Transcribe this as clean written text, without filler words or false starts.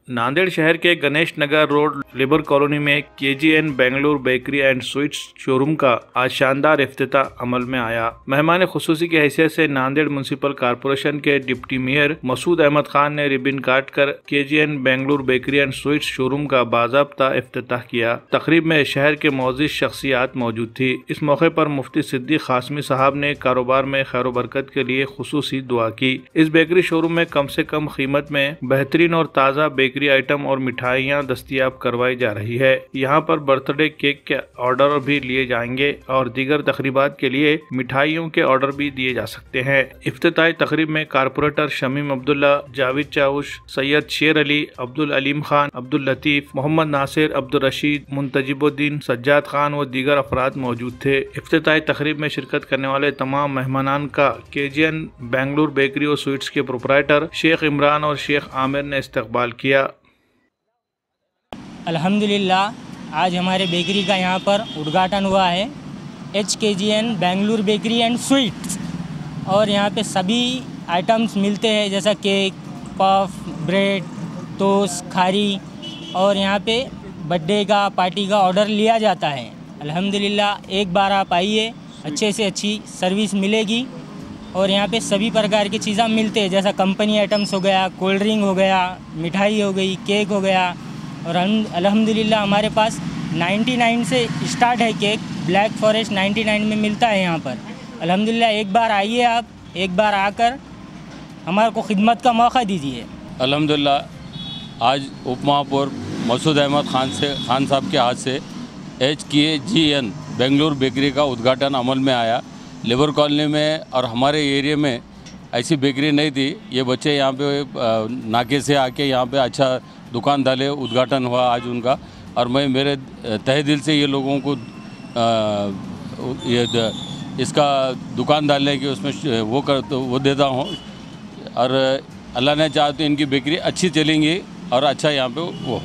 नांदेड़ शहर के Ganesh Nagar road labour colony में KGN Bengaluru bakery and sweets showroom का आज शानदार इफ्तिताह अमल में आया। मेहमान खुसूसी की हैसियत से नांदेड़ म्युनिसिपल कॉर्पोरेशन के डिप्टी मेयर मसूद अहमद खान ने रिबन काट कर KGN Bengaluru bakery and sweets showroom का बाज़ाब्ता इफ्तिताह किया। तकरीब में शहर के मौजूद शख्सियात मौजूद थी। इस मौके पर मुफ्ती सिद्दीक कासमी साहब ने कारोबार में खैर बरकत के लिए खुसूसी दुआ की। इस बेकरी शोरूम में कम से कम कीमत में बेहतरीन और ताज़ा बेकरी आइटम और मिठाइयाँ दस्तयाब करवाई जा रही है। यहाँ पर बर्थडे केक के ऑर्डर भी लिए जाएंगे और दीगर तकरीबात के लिए मिठाइयों के ऑर्डर भी दिए जा सकते हैं। इफ्तिताही तकरीब में कारपोरेटर शमीम अब्दुल्ला, जावेद चाउश, सैयद शेर अली, अब्दुल अलीम खान, अब्दुल लतीफ, मोहम्मद नासिर, अब्दुल रशीद, मुंतजिबुद्दीन, सज्जाद खान व दीगर अफराद मौजूद थे। इफ्तिताही तकरीब में शिरकत करने वाले तमाम मेहमानान का KGN बेंगलुरु बेकरी और स्वीट्स के प्रोपराइटर शेख इमरान और शेख आमिर ने इस्तकबाल किया। अल्हम्दुलिल्लाह आज हमारे बेकरी का यहाँ पर उद्घाटन हुआ है। KGN Bengaluru bakery and sweets, और यहाँ पे सभी आइटम्स मिलते हैं जैसा केक, पफ, ब्रेड, टोस्ट, खारी, और यहाँ पे बर्थडे का, पार्टी का ऑर्डर लिया जाता है। अल्हम्दुलिल्लाह एक बार आप आइए, अच्छे से अच्छी सर्विस मिलेगी और यहाँ पे सभी प्रकार की चीज़ें मिलते हैं जैसा कंपनी आइटम्स हो गया, कोल्ड ड्रिंक हो गया, मिठाई हो गई, केक हो गया। और अल्हम्दुलिल्लाह हमारे पास 99 से स्टार्ट है केक, ब्लैक फॉरेस्ट 99 में मिलता है यहाँ पर। अल्हम्दुलिल्लाह एक बार आइए, आप एक बार आकर हमारे को खिदमत का मौका दीजिए। अल्हम्दुलिल्लाह आज उप महापौर मसूद अहमद खान साहब के हाथ से KGN बेंगलुरु बेकरी का उद्घाटन अमल में आया। लेबर कॉलोनी में और हमारे एरिया में ऐसी बेकरी नहीं थी। ये बच्चे यहाँ पे नाके से आके यहाँ पे अच्छा दुकान डाले, उद्घाटन हुआ आज उनका, और मैं मेरे तहे दिल से ये लोगों को इसका दुकान डालने की उसमें वो देता हूँ। और अल्लाह ने चाहा तो इनकी बेकरी अच्छी चलेंगी और अच्छा यहाँ पे वो हो।